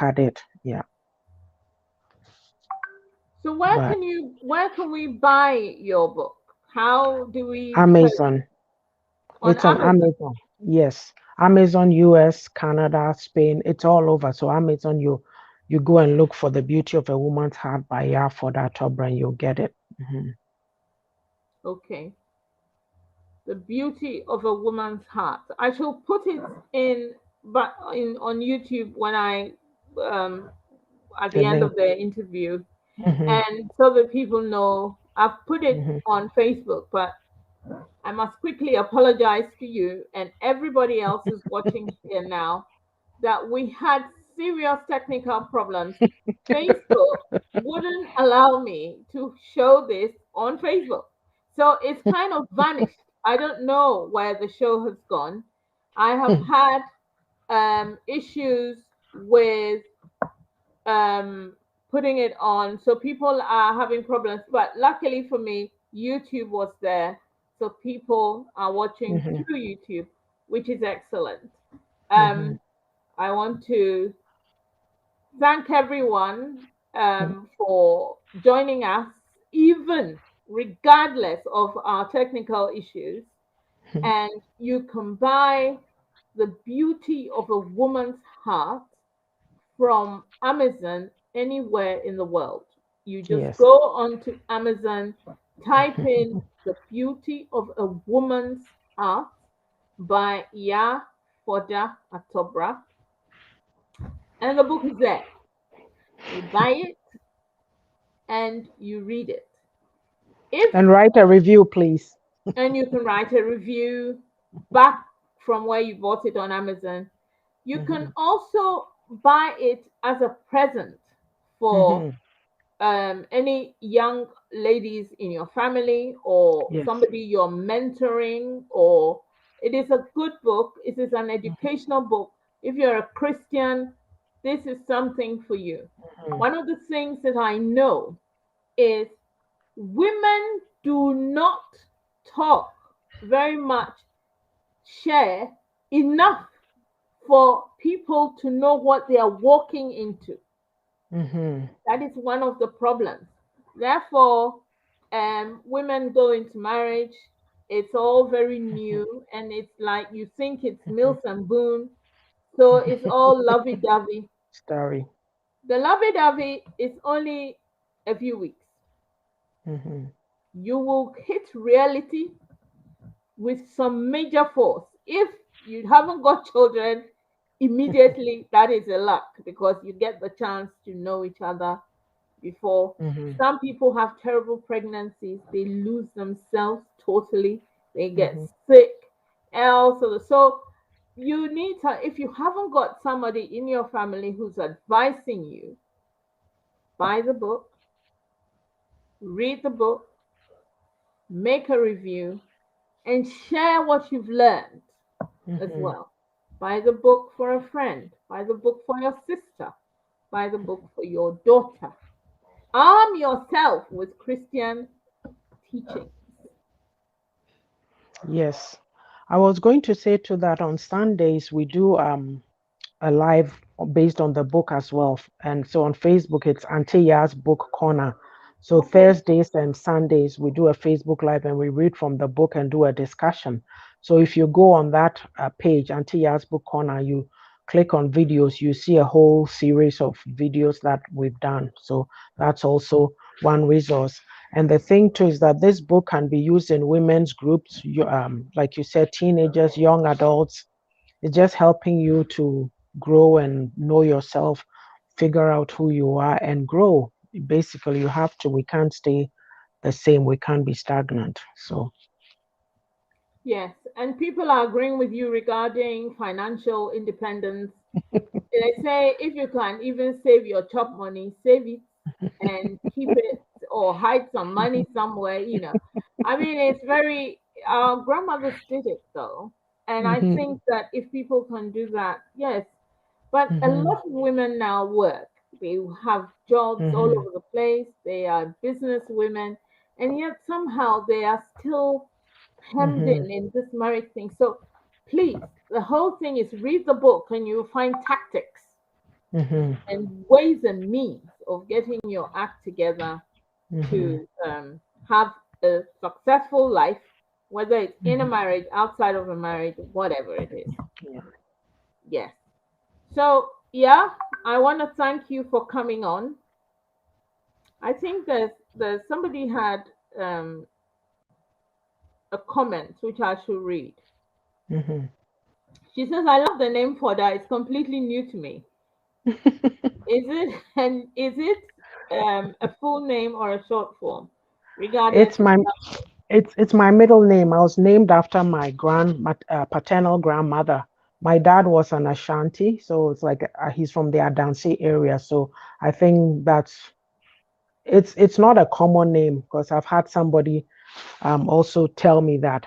Speaker 2: at it. Yeah.
Speaker 1: So
Speaker 2: But
Speaker 1: where can we buy your book? How do we
Speaker 2: Amazon,
Speaker 1: on
Speaker 2: it's on
Speaker 1: Amazon?
Speaker 2: Amazon. Yes. Amazon, US, Canada, Spain, it's all over. So Amazon, you go and look for The Beauty of a Woman's Heart by for that ATTOBRAH, and you'll get it. Mhm.
Speaker 1: Okay. The beauty of a woman's heart. I shall put it in, but in on YouTube when I um, at
Speaker 2: The
Speaker 1: the end
Speaker 2: link.
Speaker 1: of the interview,
Speaker 2: Mm-hmm.
Speaker 1: and so that people know. I've put it
Speaker 2: Mm-hmm.
Speaker 1: on Facebook, but I must quickly apologize to you and everybody else who's watching here now that we had serious technical problems. Facebook wouldn't allow me to show this on Facebook. So it's kind of vanished. I don't know where the show has gone. I have had issues with um, putting it on. So people are having problems. But luckily for me, YouTube was there. So people are watching
Speaker 2: Mm-hmm.
Speaker 1: through YouTube, which is excellent.
Speaker 2: Mm-hmm.
Speaker 1: Um, I want to thank everyone for joining us, even regardless of our technical issues. And you can buy The Beauty of a Woman's Heart from Amazon anywhere in the world. You just
Speaker 2: Yes.
Speaker 1: go onto Amazon, type in The Beauty of a Woman's Heart by ATTOBRAH, and the book is there. You buy it and you read it. If
Speaker 2: And write a review, please.
Speaker 1: and you can write a review back from where you bought it on Amazon. You
Speaker 2: Mm-hmm.
Speaker 1: can also buy it as a present for
Speaker 2: Mm-hmm.
Speaker 1: any young ladies in your family or
Speaker 2: Yes.
Speaker 1: somebody you're mentoring, or it is a good book. It is an educational book. If you're a Christian, this is something for you.
Speaker 2: Mm-hmm.
Speaker 1: One of the things that I know is women do not talk very much, share enough for people to know what they are walking into.
Speaker 2: Mm-hmm.
Speaker 1: That is one of the problems. Therefore, women go into marriage. It's all very new, and it's like you think it's Mills and Boone. So it's all lovey dovey.
Speaker 2: Story.
Speaker 1: The lovey dovey is only a few weeks.
Speaker 2: Mm-hmm.
Speaker 1: You will hit reality with some major force. If you haven't got children immediately, that is a luck because you get the chance to know each other before.
Speaker 2: Mm-hmm.
Speaker 1: Some people have terrible pregnancies, they lose themselves totally, they get
Speaker 2: Mm-hmm.
Speaker 1: sick. Also, so you need to, if you haven't got somebody in your family who's advising you, buy the book, read the book, make a review, and share what you've learned as
Speaker 2: Mm-hmm.
Speaker 1: well. Buy the book for a friend, buy the book for your sister, buy the book for your daughter. Arm yourself with Christian teaching.
Speaker 2: Yes. I was going to say to that on Sundays we do a live based on the book as well. And so on Facebook, it's Auntie Ya's Book Corner. So
Speaker 1: Okay.
Speaker 2: Thursdays and Sundays, we do a Facebook Live and we read from the book and do a discussion. So if you go on that page, Auntie Ya's Book Corner, you click on videos, you see a whole series of videos that we've done. So that's also one resource. And the thing too is that this book can be used in women's groups, like you said, teenagers, young adults. It's just helping you to grow and know yourself, figure out who you are, and grow. Basically, you have to. We can't stay the same. We can't be stagnant. So,
Speaker 1: Yes, and people are agreeing with you regarding financial independence. They say if you can even save your chop money, save it and keep it or hide some money somewhere, you know. I mean, it's very, our grandmothers did it though. And I
Speaker 2: hmm
Speaker 1: think that if people can do that, yes. But a
Speaker 2: hmm
Speaker 1: lot of women now work. They have jobs all
Speaker 2: hmm
Speaker 1: over the place. They are business women. And yet somehow they are still hemmed
Speaker 2: hmm
Speaker 1: in this marriage thing. So please, the whole thing is read the book and you'll find tactics
Speaker 2: hmm
Speaker 1: and ways and means of getting your act together
Speaker 2: hmm
Speaker 1: to have a successful life, whether it's in a
Speaker 2: hmm
Speaker 1: marriage, outside of a marriage, whatever it is.
Speaker 2: yeah.
Speaker 1: Yes. So, yeah, I want to thank you for coming on. I think there's somebody had um, a comment which I should read.
Speaker 2: Mm-hmm.
Speaker 1: She says, I love the name for that. It's completely new to me. Is it and is it a full name or a short form? Regardless.
Speaker 2: It's my it's my middle name. I was named after my paternal grandmother. My dad was an Ashanti, so it's like he's from the Adansi area. So I think it's not a common name because I've had somebody also tell me that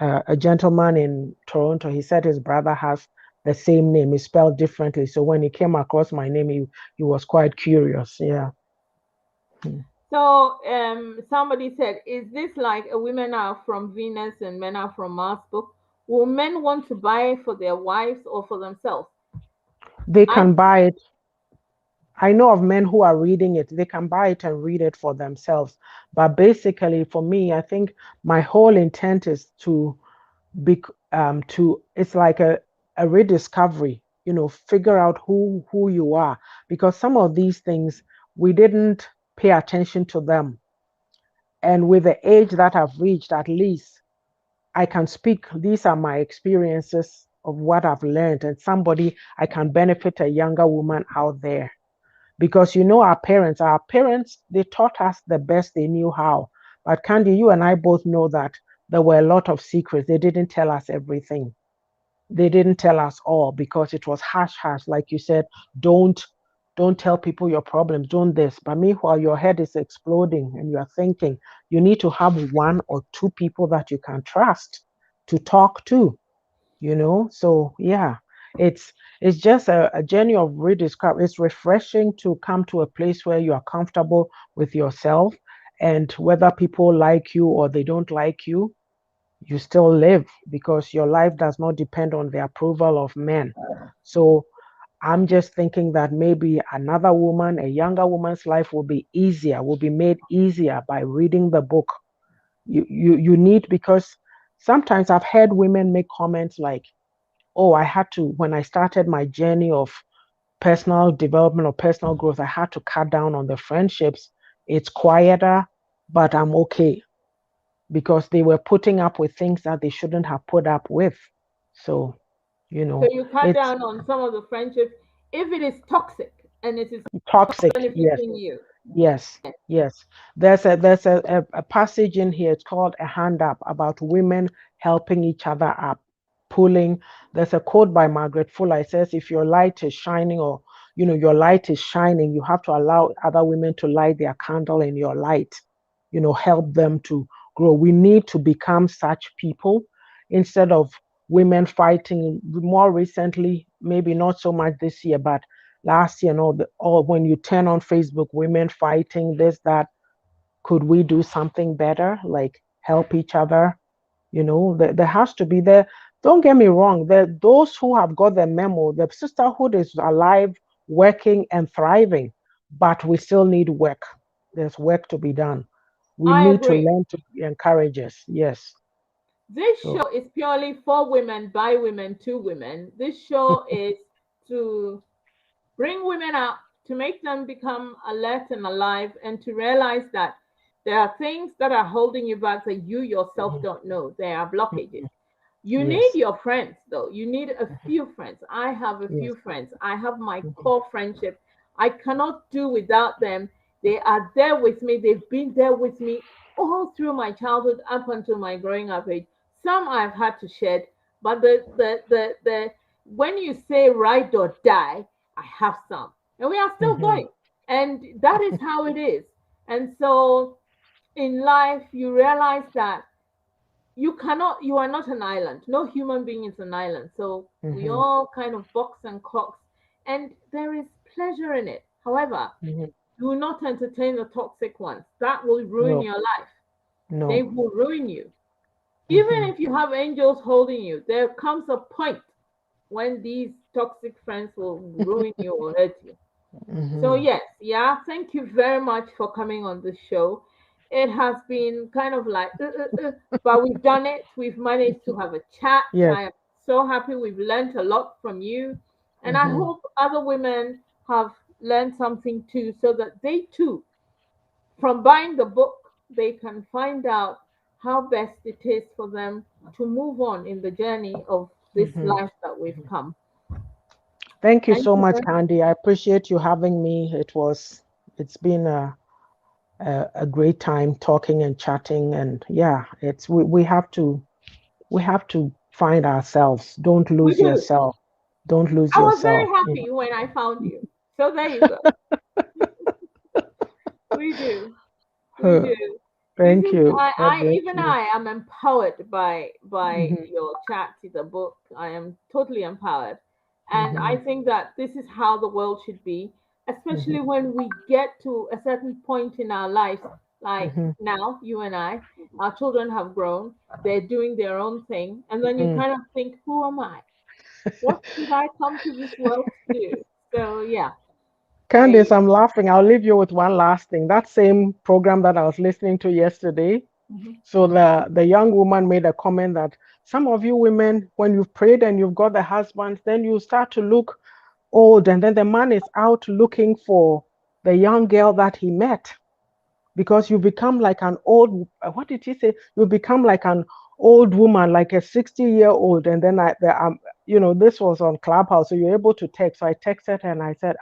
Speaker 2: a gentleman in Toronto, he said his brother has the same name, it's spelled differently. So when he came across my name, he was quite curious. Yeah.
Speaker 1: So somebody said, is this like a women are from Venus and men are from Mars book? Will men want to buy for their wives or for themselves?
Speaker 2: They
Speaker 1: I
Speaker 2: can buy it. I know of men who are reading it. They can buy it and read it for themselves. But basically, for me, I think my whole intent is be to it's like a rediscovery, figure out who you are, because some of these things we didn't pay attention to them. And with the age that I've reached, at least I can speak. These are my experiences of what I've learned, and somebody I can benefit a younger woman out there. Because our parents, they taught us the best they knew how. But Candy, you and I both know that there were a lot of secrets. They didn't tell us everything. They didn't tell us all because it was hush hush. Like you said, don't don't tell people your problems, don't this. But meanwhile, your head is exploding and you're thinking you need to have one or two people that you can trust to talk to, So yeah, it's it's just a journey of rediscovery. It's refreshing to come to a place where you are comfortable with yourself, and whether people like you or they don't like you, you still live because your life does not depend on the approval of men. So I'm just thinking that maybe another woman, a younger woman's life will be easier, will be made easier by reading the book. You need, because sometimes I've heard women make comments like, oh, I had to, when I started my journey of personal development or personal growth, I had to cut down on the friendships. It's quieter, but I'm okay because they were putting up with things that they shouldn't have put up with. So, you
Speaker 1: So
Speaker 2: know,
Speaker 1: you cut
Speaker 2: it's
Speaker 1: down on some of the friendships if it is toxic and it is
Speaker 2: toxic. Yes.
Speaker 1: benefiting you.
Speaker 2: Yes, yes. There's a passage in here. It's called a hand up about women helping each other up, pulling. There's a quote by Margaret Fuller. It says, "If your light is shining, or your light is shining, you have to allow other women to light their candle in your light. Help them to grow. We need to become such people instead of women fighting. More recently, maybe not so much this year, but last year, or when you turn on Facebook, women fighting this, that. Could we do something better, like help each other? There has to be there. Don't get me wrong, there those who have got the memo, the sisterhood is alive, working and thriving, but we still need work. There's work to be done. We
Speaker 1: I
Speaker 2: need to
Speaker 1: agree.
Speaker 2: learn to encourage us. Yes.
Speaker 1: This
Speaker 2: So
Speaker 1: show is purely for women, by women, to women. This show is to bring women up, to make them become alert and alive, and to realize that there are things that are holding you back that you yourself
Speaker 2: mhm,
Speaker 1: don't know. There are blockages.
Speaker 2: mhm.
Speaker 1: You need
Speaker 2: Yes.
Speaker 1: your friends, though. You need a
Speaker 2: Mhm.
Speaker 1: few friends. I have a
Speaker 2: Yes.
Speaker 1: few friends. I have my
Speaker 2: Mhm.
Speaker 1: core friendship. I cannot do without them. They are there with me. They've been there with me all through my childhood up until my growing up age. Some I've had to shed, but the when you say ride or die, I have some, and we are still
Speaker 2: Mhm.
Speaker 1: going, and that is how it is. And so in life, you realize that you are not an island. No human being is an island. So we
Speaker 2: Mhm.
Speaker 1: all kind of box and clocks, and there is pleasure in it. However,
Speaker 2: Mhm.
Speaker 1: do not entertain the toxic ones. That will ruin
Speaker 2: No.
Speaker 1: your life. They
Speaker 2: No.
Speaker 1: will ruin you. Even
Speaker 2: Mhm.
Speaker 1: if you have angels holding you, there comes a point when these toxic friends will ruin you or hurt you. So
Speaker 2: Mhm.
Speaker 1: yes, yeah, thank you very much for coming on the show. It has been kind of like, but we've done it. We've managed to have a chat.
Speaker 2: Yes.
Speaker 1: I am so happy. We've learned a lot from you, and I
Speaker 2: Mhm.
Speaker 1: hope other women have learned something too, so that they too, from buying the book, they can find out how best it is for them to move on in the journey of this life that we've come.
Speaker 2: Thank you
Speaker 1: Thank
Speaker 2: so
Speaker 1: you
Speaker 2: much,
Speaker 1: very much.
Speaker 2: Candy. I appreciate you having me. It's been a great time talking and chatting, and yeah, we have to find ourselves. Don't
Speaker 1: We
Speaker 2: lose
Speaker 1: do.
Speaker 2: yourself. Don't lose
Speaker 1: I was very
Speaker 2: yourself.
Speaker 1: happy when I found you. So there you go. We do. We do. This
Speaker 2: Thank
Speaker 1: is
Speaker 2: you. God
Speaker 1: I
Speaker 2: bless
Speaker 1: even
Speaker 2: you.
Speaker 1: I am empowered by
Speaker 2: Mhm,
Speaker 1: your chat to the book. I am totally empowered. And I
Speaker 2: mhm,
Speaker 1: think that this is how the world should be, especially
Speaker 2: mhm,
Speaker 1: when we get to a certain point in our lives, like
Speaker 2: mhm,
Speaker 1: now, you and I, our children have grown, they're doing their own thing, and then you
Speaker 2: mhm.
Speaker 1: kind of think, who am I? What did I come to this world to do? So yeah, I
Speaker 2: Candice, I'm laughing. I'll leave you with one last thing. That same program that I was listening to yesterday.
Speaker 1: mhm.
Speaker 2: So the young woman made a comment that some of you women, when you've prayed and you've got the husband, then you start to look old, and then the man is out looking for the young girl that he met because you become like an old. What did he say? You become like an old woman, like a 60-year-old. And then this was on Clubhouse, so you're able to text. So I texted her and I said,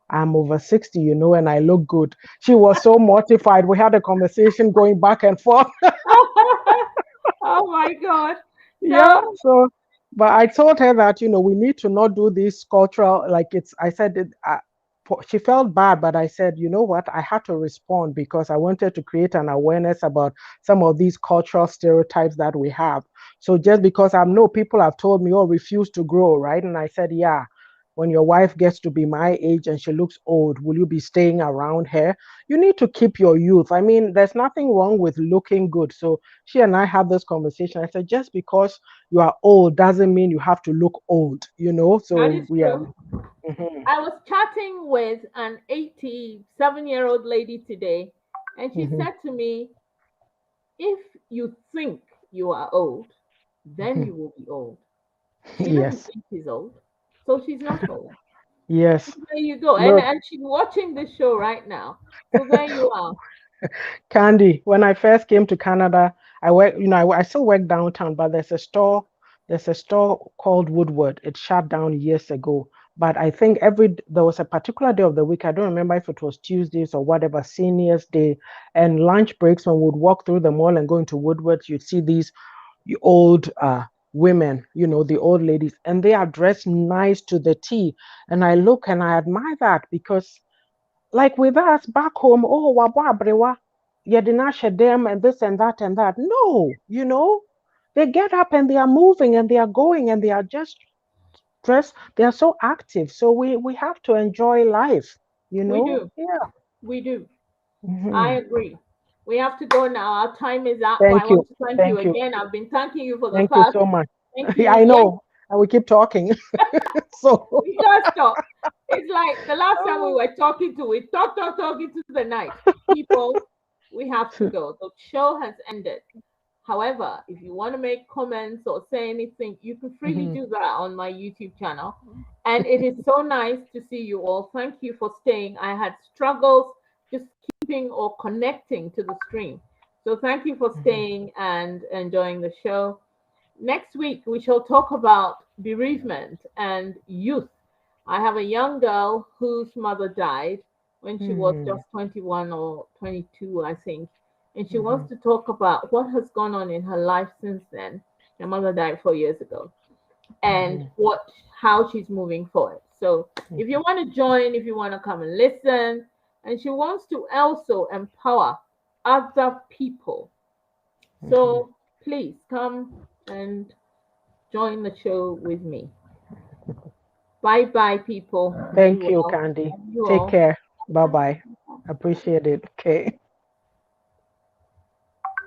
Speaker 2: I'm over 60, and I look good. She was so mortified. We had a conversation going back and forth.
Speaker 1: Oh my God.
Speaker 2: Yeah.
Speaker 1: So
Speaker 2: So, but I told her that, we need to not do this cultural, like I said, she felt bad, but I said, you know what? I had to respond because I wanted to create an awareness about some of these cultural stereotypes that we have. So just because I know people have told me, oh, refuse to grow, right? And I said, yeah, when your wife gets to be my age and she looks old, will you be staying around her? You need to keep your youth. I mean, there's nothing wrong with looking good. So she and I had this conversation. I said, just because you are old doesn't mean you have to look old,
Speaker 1: that
Speaker 2: So
Speaker 1: is
Speaker 2: we are.
Speaker 1: true.
Speaker 2: Mhm,
Speaker 1: I was chatting with an 87-year-old lady today, and she
Speaker 2: mhm,
Speaker 1: said to me, if you think you are old, then
Speaker 2: mhm.
Speaker 1: you will be old. She doesn't
Speaker 2: Yes,
Speaker 1: think she's old, so she's not old.
Speaker 2: yes.
Speaker 1: There you go. And
Speaker 2: Look,
Speaker 1: and she's watching this show right now. So there you are.
Speaker 2: Candy, when I first came to Canada, I still work downtown, but there's a store called Woodward. It shut down years ago. But I think there was a particular day of the week, I don't remember if it was Tuesdays or whatever, seniors day, and lunch breaks when we'd walk through the mall and go into Woodward, you'd see these old women, the old ladies, and they are dressed nice to the T. And I look and I admire that because like with us back home, oh, wabwa yedina them and this and that and that. No, they get up and they are moving and they are going and they are just dressed. They are so active. So we have to enjoy life,
Speaker 1: We do.
Speaker 2: Yeah.
Speaker 1: We do. I
Speaker 2: Mhm.
Speaker 1: agree. We have to go now. Our time is up. I
Speaker 2: Thank
Speaker 1: want
Speaker 2: you.
Speaker 1: to thank you
Speaker 2: Thank you.
Speaker 1: again. I've been thanking you for the
Speaker 2: Thank you
Speaker 1: past.
Speaker 2: so much.
Speaker 1: Thank
Speaker 2: Yeah,
Speaker 1: you.
Speaker 2: I
Speaker 1: Yes,
Speaker 2: know. And we keep talking. So
Speaker 1: we can't stop. It's like the last time we were talking to, we talking to the night. People, we have to go. The show has ended. However, if you want to make comments or say anything, you can freely
Speaker 2: Mhm.
Speaker 1: do that on my YouTube channel. And it is so nice to see you all. Thank you for staying. I had struggles just keeping or connecting to the stream. So thank you for
Speaker 2: Mhm.
Speaker 1: staying and enjoying the show. Next week, we shall talk about bereavement and youth. I have a young girl whose mother died when she was
Speaker 2: Mhm.
Speaker 1: just 21 or 22, I think. And she wants
Speaker 2: Mhm.
Speaker 1: to talk about what has gone on in her life since then. Her mother died 4 years ago, and
Speaker 2: Mhm.
Speaker 1: how she's moving forward. So if you
Speaker 2: Mhm.
Speaker 1: want to join, if you want to come and listen, and she wants to also empower other people.
Speaker 2: Mhm.
Speaker 1: So please come and join the show with me. Bye bye, people. Be
Speaker 2: Thank you,
Speaker 1: well.
Speaker 2: Candy.
Speaker 1: Love you
Speaker 2: Take
Speaker 1: all.
Speaker 2: care. Bye bye. Appreciate it. Okay.